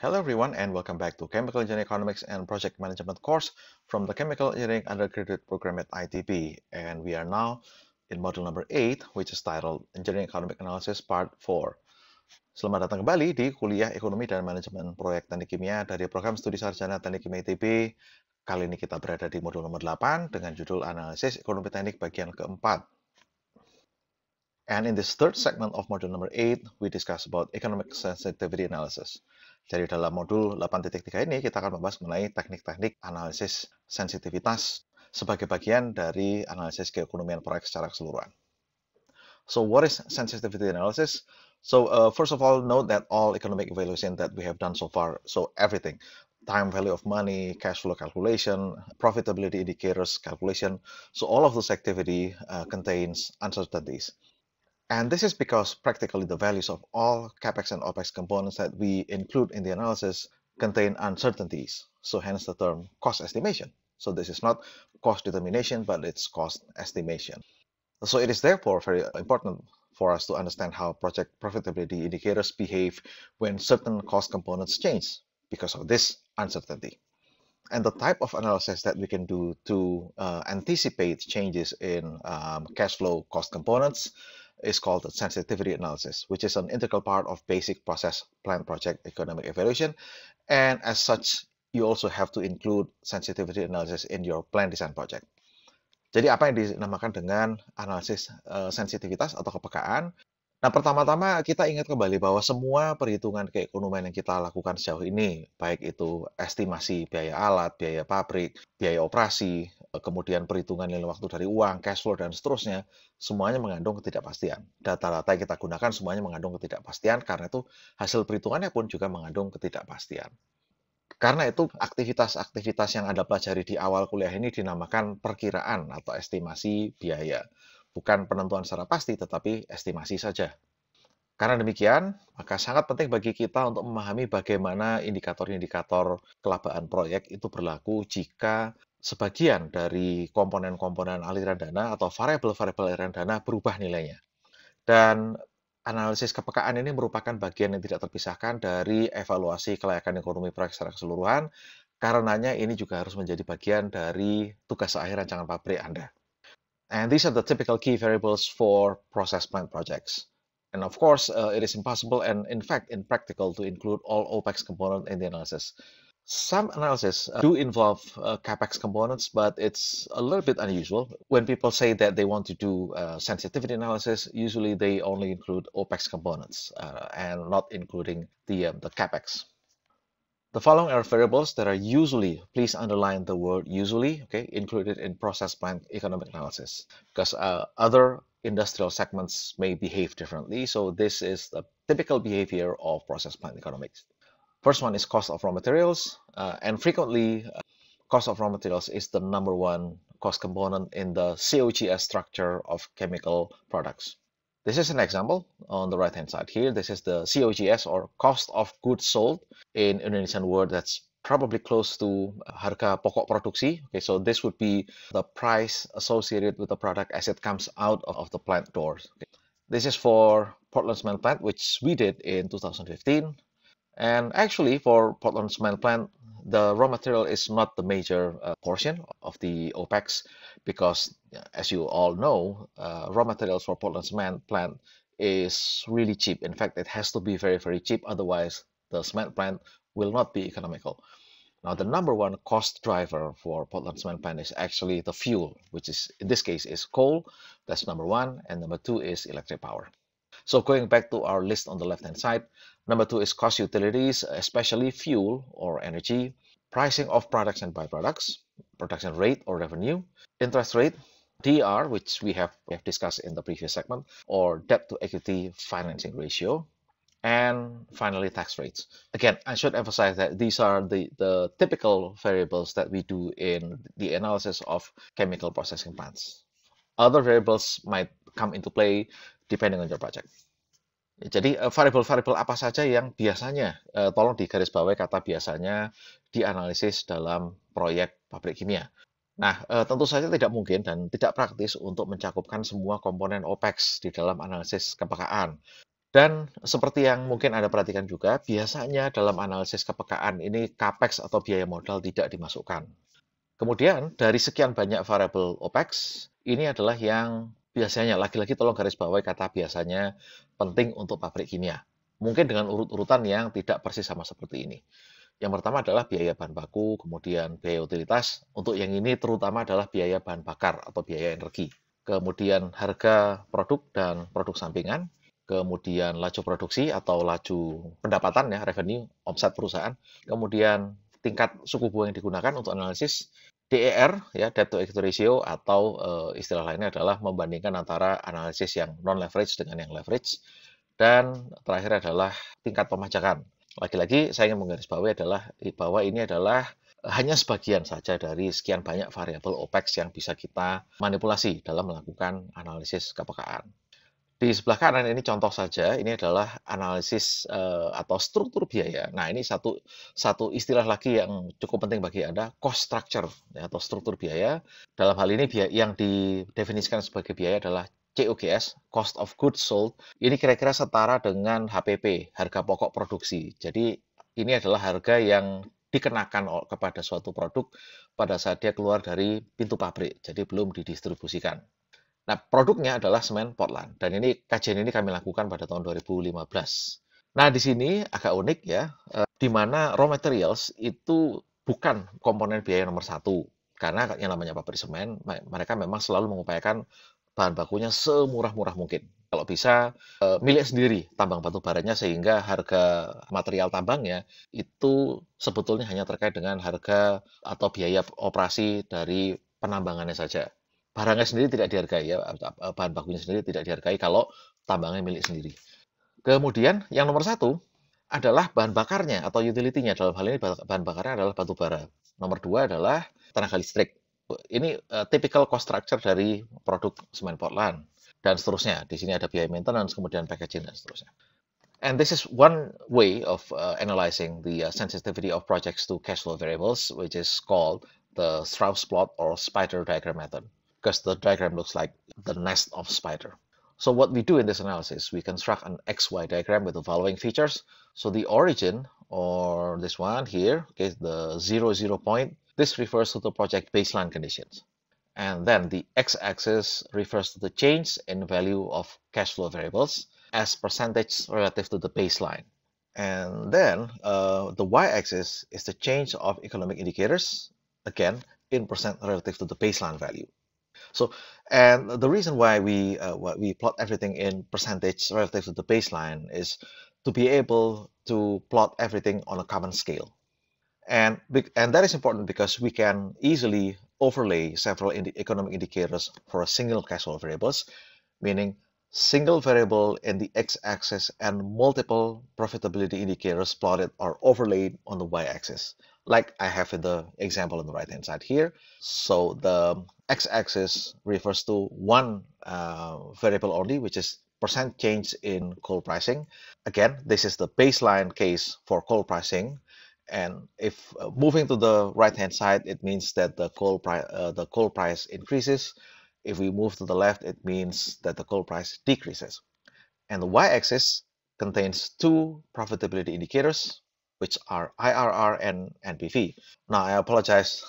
Hello everyone and welcome back to Chemical Engineering Economics and Project Management course from the Chemical Engineering Undergraduate Program at ITB. And we are now in module number 8, which is titled Engineering Economic Analysis Part 4. Selamat datang kembali di Kuliah Ekonomi dan Manajemen Proyek Teknik Kimia dari Program Studi Sarjana Teknik Kimia ITB. Kali ini kita berada di modul nomor 8 dengan judul Analisis Ekonomi Teknik bagian keempat. And in this third segment of module number 8, we discuss about economic sensitivity analysis. Jadi dalam modul 8.3 ini kita akan membahas mengenai teknik-teknik analisis sensitivitas sebagai bagian dari analisis keekonomian proyek secara keseluruhan. So what is sensitivity analysis? So first of all, note that all economic evaluation that we have done so far, so everything, time value of money, cash flow calculation, profitability indicators calculation, so all of this activity contains uncertainties. And this is because practically the values of all CapEx and OpEx components that we include in the analysis contain uncertainties. So hence the term cost estimation. So this is not cost determination, but it's cost estimation. So it is therefore very important for us to understand how project profitability indicators behave when certain cost components change because of this uncertainty. And the type of analysis that we can do to anticipate changes in cash flow cost components is called the sensitivity analysis, which is an integral part of basic process plant project economic evaluation. And as such, you also have to include sensitivity analysis in your plan design project. Jadi apa yang dinamakan dengan analisis sensitivitas atau kepekaan? Nah, pertama-tama kita ingat kembali bahwa semua perhitungan keekonomian yang kita lakukan sejauh ini, baik itu estimasi biaya alat, biaya pabrik, biaya operasi, kemudian perhitungan nilai waktu dari uang, cash flow, dan seterusnya, semuanya mengandung ketidakpastian. Data-data yang kita gunakan semuanya mengandung ketidakpastian, karena itu hasil perhitungannya pun juga mengandung ketidakpastian. Karena itu, aktivitas-aktivitas yang Anda pelajari di awal kuliah ini dinamakan perkiraan atau estimasi biaya. Bukan penentuan secara pasti, tetapi estimasi saja. Karena demikian, maka sangat penting bagi kita untuk memahami bagaimana indikator-indikator kelabaan proyek itu berlaku jika sebagian dari komponen-komponen aliran dana atau variabel-variabel aliran dana berubah nilainya. Dan analisis kepekaan ini merupakan bagian yang tidak terpisahkan dari evaluasi kelayakan ekonomi proyek secara keseluruhan, karenanya ini juga harus menjadi bagian dari tugas akhir rancangan pabrik Anda. And these are the typical key variables for process plant projects. And of course, it is impossible and in fact impractical to include all OPEX components in the analysis. Some analysis do involve CapEx components, but it's a little bit unusual. When people say that they want to do sensitivity analysis, usually they only include OPEX components and not including the CapEx. The following are variables that are usually, please underline the word usually, okay, included in process plant economic analysis, because other industrial segments may behave differently. So this is the typical behavior of process plant economics. First one is cost of raw materials, and frequently cost of raw materials is the number one cost component in the COGS structure of chemical products. This is an example on the right-hand side here. This is the COGS or cost of goods sold. In Indonesian word, that's probably close to harga pokok produksi. Okay, so this would be the price associated with the product as it comes out of the plant doors. Okay. This is for Portland Cement Plant, which we did in 2015. And actually, for Portland Cement Plant, the raw material is not the major portion of the OPEX because, as you all know, raw materials for Portland Cement Plant is really cheap. In fact, it has to be very, very cheap. Otherwise, the cement plant will not be economical. Now, the number one cost driver for Portland Cement Plant is actually the fuel, which is, in this case, is coal. That's number one. And number two is electric power. So going back to our list on the left-hand side, number two is cost utilities, especially fuel or energy, pricing of products and byproducts, production rate or revenue, interest rate, DER, which we have discussed in the previous segment, or debt to equity financing ratio, and finally tax rates. Again, I should emphasize that these are the typical variables that we do in the analysis of chemical processing plants. Other variables might come into play depending on your project. Jadi variabel-variabel apa saja yang biasanya, tolong digarisbawahi kata biasanya dianalisis dalam proyek pabrik kimia. Nah, tentu saja tidak mungkin dan tidak praktis untuk mencakupkan semua komponen OPEX di dalam analisis kepekaan. Dan seperti yang mungkin Anda perhatikan juga, biasanya dalam analisis kepekaan ini capex atau biaya modal tidak dimasukkan. Kemudian dari sekian banyak variabel OPEX, ini adalah yang biasanya, lagi-lagi tolong garis bawahi kata biasanya, penting untuk pabrik kimia. Mungkin dengan urut-urutan yang tidak persis sama seperti ini. Yang pertama adalah biaya bahan baku, kemudian biaya utilitas. Untuk yang ini terutama adalah biaya bahan bakar atau biaya energi. Kemudian harga produk dan produk sampingan. Kemudian laju produksi atau laju pendapatan ya, revenue, omset perusahaan. Kemudian tingkat suku bunga yang digunakan untuk analisis. DER, ya, debt to equity ratio, atau istilah lainnya adalah membandingkan antara analisis yang non-leverage dengan yang leverage. Dan terakhir adalah tingkat pemajakan. Lagi-lagi saya ingin menggarisbawahi adalah bahwa ini adalah hanya sebagian saja dari sekian banyak variabel OPEX yang bisa kita manipulasi dalam melakukan analisis kepekaan. Di sebelah kanan ini contoh saja, ini adalah analisis atau struktur biaya. Nah, ini satu istilah lagi yang cukup penting bagi Anda, cost structure ya, atau struktur biaya. Dalam hal ini yang didefinisikan sebagai biaya adalah COGS, cost of goods sold. Ini kira-kira setara dengan HPP, harga pokok produksi. Jadi ini adalah harga yang dikenakan kepada suatu produk pada saat dia keluar dari pintu pabrik, jadi belum didistribusikan. Nah, produknya adalah semen Portland. Dan ini kajian ini kami lakukan pada tahun 2015. Nah, di sini agak unik ya, di mana raw materials itu bukan komponen biaya nomor satu. Karena yang namanya pabrik semen, mereka memang selalu mengupayakan bahan bakunya semurah-murah mungkin. Kalau bisa, milik sendiri tambang batu baranya sehingga harga material tambangnya itu sebetulnya hanya terkait dengan harga atau biaya operasi dari penambangannya saja. Barangnya sendiri tidak dihargai ya, bahan bakunya sendiri tidak dihargai kalau tambangnya milik sendiri. Kemudian yang nomor satu adalah bahan bakarnya atau utility-nya. Dalam hal ini bahan bakarnya adalah batu bara. Nomor dua adalah tenaga listrik. Ini typical cost structure dari produk semen Portland dan seterusnya. Di sini ada biaya maintenance, kemudian packaging dan seterusnya. And this is one way of analyzing the sensitivity of projects to cash flow variables, which is called the Strauss plot or spider diagram method, because the diagram looks like the nest of spider. So what we do in this analysis, we construct an XY diagram with the following features. So the origin, or this one here, okay, the 0 point, this refers to the project baseline conditions. And then the x-axis refers to the change in value of cash flow variables as percentage relative to the baseline. And then the y-axis is the change of economic indicators, again, in percent relative to the baseline value. So, and the reason why we plot everything in percentage relative to the baseline is to be able to plot everything on a common scale. And that is important because we can easily overlay several economic indicators for a single cash flow variables, meaning single variable in the x-axis and multiple profitability indicators plotted or overlaid on the y-axis, like I have in the example on the right-hand side here. So the x-axis refers to one variable only, which is percent change in coal pricing. Again, this is the baseline case for coal pricing. And if moving to the right-hand side, it means that the coal price increases. If we move to the left, it means that the coal price decreases. And the y-axis contains two profitability indicators, which are IRR and NPV. Now, I apologize.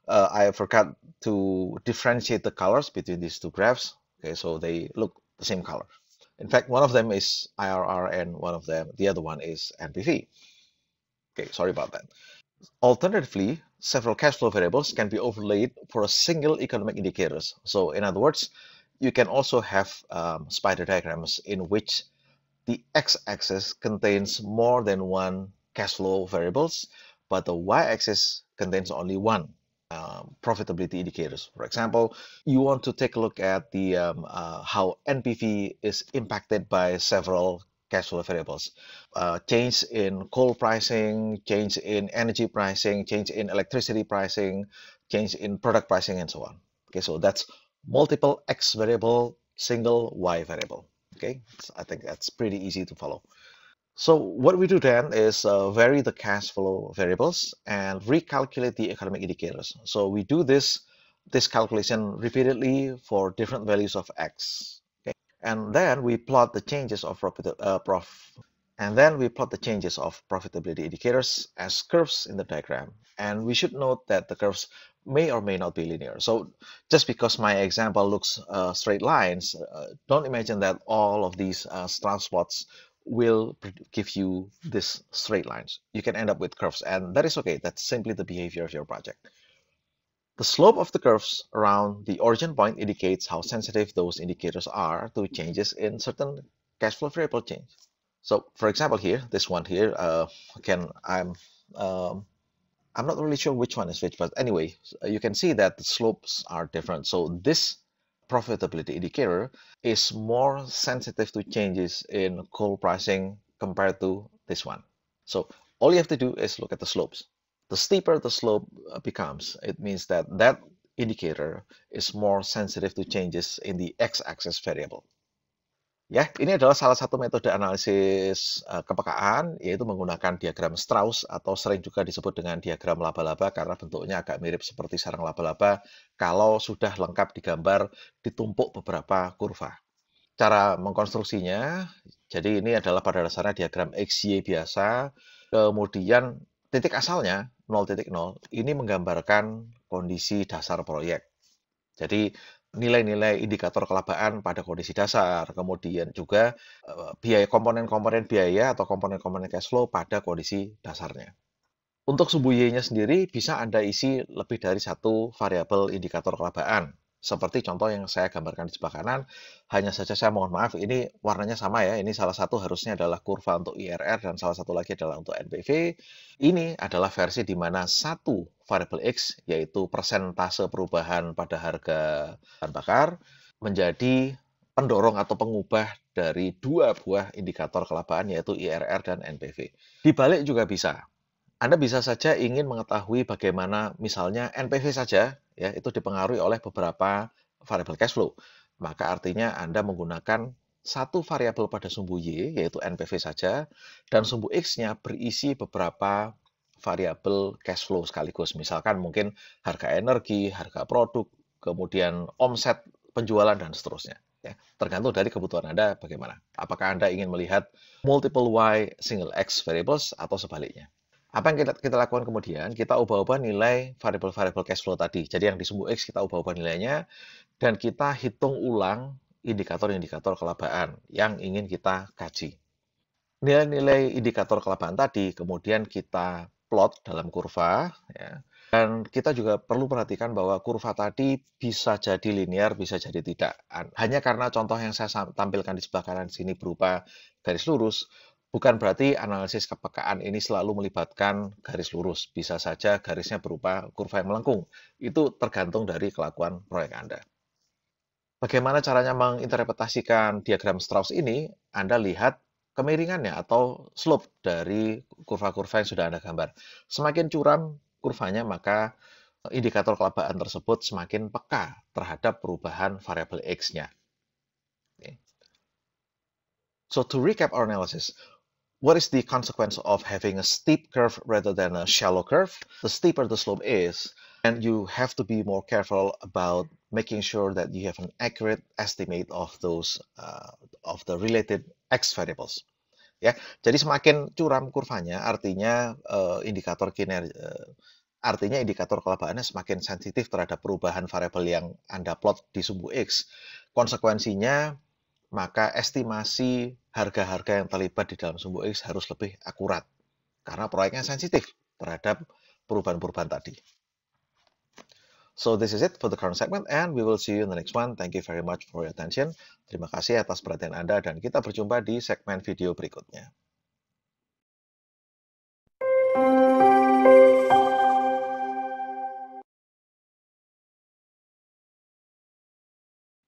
I forgot to differentiate the colors between these two graphs. Okay, so they look the same color. In fact, one of them is IRR and the other one is NPV. Okay, sorry about that. Alternatively, several cash flow variables can be overlaid for a single economic indicators. So in other words, you can also have spider diagrams in which the x-axis contains more than one cash flow variables, but the y-axis contains only one profitability indicators. For example, you want to take a look at the how NPV is impacted by several cash flow variables. Change in coal pricing, change in energy pricing, change in electricity pricing, change in product pricing, and so on. Okay, so that's multiple X variable, single Y variable. Okay, so I think that's pretty easy to follow. So what we do then is vary the cash flow variables and recalculate the economic indicators. So we do this calculation repeatedly for different values of X. And then we plot the changes of profitability indicators as curves in the diagram. And we should note that the curves may or may not be linear. So just because my example looks straight lines, don't imagine that all of these Strauss plots will give you these straight lines. You can end up with curves, and that is okay. That's simply the behavior of your project. The slope of the curves around the origin point indicates how sensitive those indicators are to changes in certain cash flow variable change. So, for example, here, this one here, I'm not really sure which one is which, but anyway, you can see that the slopes are different. So this profitability indicator is more sensitive to changes in coal pricing compared to this one. So all you have to do is look at the slopes. The steeper the slope becomes, it means that that indicator is more sensitive to changes in the x-axis variable. Ya, ini adalah salah satu metode analisis kepekaan, yaitu menggunakan diagram Strauss atau sering juga disebut dengan diagram laba-laba karena bentuknya agak mirip seperti sarang laba-laba kalau sudah lengkap digambar ditumpuk beberapa kurva. Cara mengkonstruksinya, jadi ini adalah pada dasarnya diagram XY biasa, kemudian titik asalnya 0.0, ini menggambarkan kondisi dasar proyek. Jadi nilai-nilai indikator kelabaan pada kondisi dasar, kemudian juga biaya komponen-komponen biaya atau komponen-komponen cash flow pada kondisi dasarnya. Untuk sumbu Y-nya sendiri bisa Anda isi lebih dari satu variabel indikator kelabaan. Seperti contoh yang saya gambarkan di sebelah kanan, hanya saja saya mohon maaf, ini warnanya sama ya. Ini salah satu harusnya adalah kurva untuk IRR dan salah satu lagi adalah untuk NPV. Ini adalah versi di mana satu variabel X, yaitu persentase perubahan pada harga bahan bakar, menjadi pendorong atau pengubah dari dua buah indikator kelabaan, yaitu IRR dan NPV. Dibalik juga bisa. Anda bisa saja ingin mengetahui bagaimana misalnya NPV saja, ya, itu dipengaruhi oleh beberapa variabel cash flow. Maka artinya Anda menggunakan satu variabel pada sumbu Y, yaitu NPV saja, dan sumbu X-nya berisi beberapa variabel cash flow sekaligus. Misalkan mungkin harga energi, harga produk, kemudian omset penjualan, dan seterusnya. Ya, tergantung dari kebutuhan Anda bagaimana. Apakah Anda ingin melihat multiple Y, single X variables, atau sebaliknya. Apa yang kita lakukan kemudian? Kita ubah-ubah nilai variabel-variabel cash flow tadi. Jadi yang di sumbu X kita ubah-ubah nilainya, dan kita hitung ulang indikator-indikator kelabaan yang ingin kita kaji. Nilai-nilai indikator kelabaan tadi kemudian kita plot dalam kurva, ya. Dan kita juga perlu perhatikan bahwa kurva tadi bisa jadi linear, bisa jadi tidak. Hanya karena contoh yang saya tampilkan di sebelah kanan sini berupa garis lurus, bukan berarti analisis kepekaan ini selalu melibatkan garis lurus. Bisa saja garisnya berupa kurva yang melengkung. Itu tergantung dari kelakuan proyek Anda. Bagaimana caranya menginterpretasikan diagram Strauss ini? Anda lihat kemiringannya atau slope dari kurva-kurva yang sudah Anda gambar. Semakin curam kurvanya, maka indikator kelabaan tersebut semakin peka terhadap perubahan variabel X-nya. Okay. So to recap our analysis, what is the consequence of having a steep curve rather than a shallow curve? The steeper the slope is, and you have to be more careful about making sure that you have an accurate estimate of those of the related X variables. Ya, jadi semakin curam kurvanya, artinya indikator kelabaannya semakin sensitif terhadap perubahan variabel yang Anda plot di sumbu X. Konsekuensinya, maka estimasi harga-harga yang terlibat di dalam sumbu X harus lebih akurat, karena proyeknya sensitif terhadap perubahan-perubahan tadi. So this is it for the current segment, and we will see you in the next one. Thank you very much for your attention. Terima kasih atas perhatian Anda, dan kita berjumpa di segmen video berikutnya.